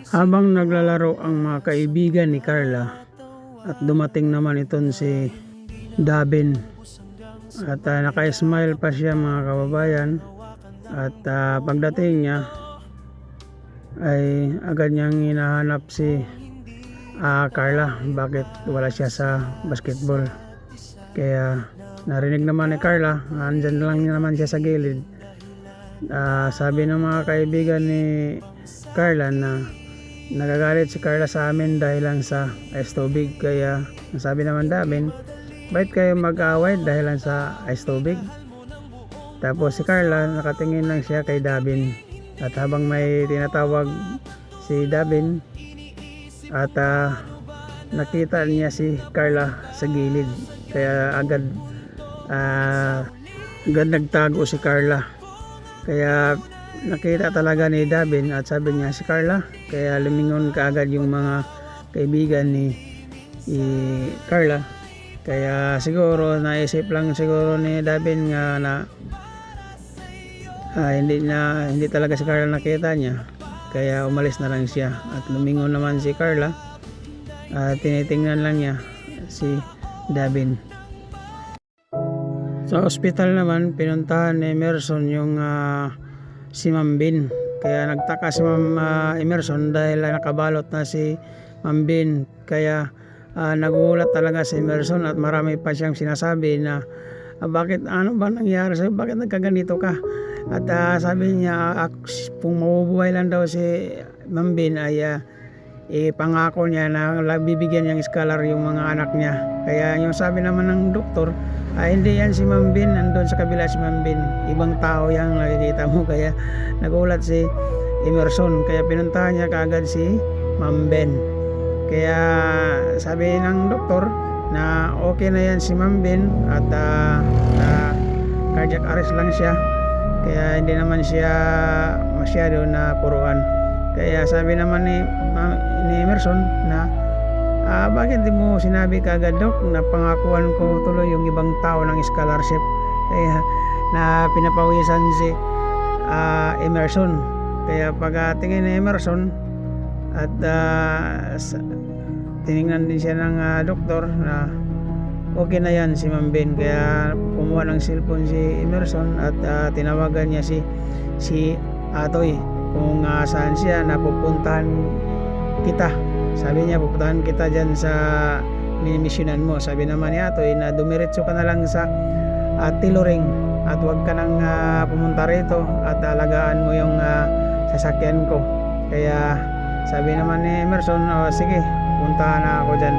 Habang naglalaro ang mga kaibigan ni Carla at dumating naman itong si Davin at naka-smile pa siya mga kababayan at pagdating niya ay agad niyang hinahanap si Carla, bakit wala siya sa basketball. Kaya narinig naman ni Carla, andyan lang naman siya sa gilid. Sabi ng mga kaibigan ni Carla na nagagalit si Carla sa amin dahil lang sa ice tubig. Kaya sabi naman Davin, bakit kayo mag-away dahil lang sa ice tubig? Tapos si Carla nakatingin lang siya kay Davin, at habang may tinatawag si Davin at nakita niya si Carla sa gilid, kaya agad nagtago si Carla. Kaya nakita talaga ni Davin at sabi niya si Carla, kaya lumingon kaagad yung mga kaibigan ni Carla. Kaya siguro naisip lang siguro ni Davin nga na hindi talaga si Carla nakita niya, kaya umalis na lang siya at lumingon naman si Carla at tinitingnan lang niya si Davin. Sa ospital naman pinuntahan ni Emerson yung si Ma'am Bin. Kaya nagtaka si Ma'am Emerson dahil nakabalot na si Ma'am Bin. Kaya nagulat talaga si Emerson at marami pa siyang sinasabi na bakit, ano ba nangyari sa'yo, bakit nagkaganito ka? At sabi niya kung mabubuhay lang daw si Ma'am Bin ay pangako niya na bibigyan niyang scholar yung mga anak niya. Kaya yung sabi naman ng doktor, hindi yan si Ma'am Bin, nandun sa kabila si Ma'am Bin, ibang tao yan nakikita mo. Kaya nagulat si Emerson, kaya pinuntahan niya kaagad si Ma'am Ben. Kaya sabi ng doktor na okay na yan si Ma'am Ben at cardiac arrest lang siya, kaya hindi naman siya masyado na puruan. Kaya sabi naman ni Emerson na bakit di mo sinabi kaagad, Dok, na pangakuan ko tuloy yung ibang tao ng scholarship. Kaya na pinapawisan si Emerson. Kaya pagtingin ni Emerson at tinignan din siya ng doktor na okay na yan si Ma'am Ben. Kaya kumuha ng cellphone si Emerson at tinawagan niya si Atoy kung saan siya, napupuntahan kita. Sabi niya, pupuntahan kita dyan sa minimisyonan mo. Sabi naman ni Atoy na dumiretso ka na lang sa Tiloring at huwag ka nang pumunta rito at alagaan mo yung sasakyan ko. Kaya sabi naman ni Emerson, sige, puntahan na ako dyan.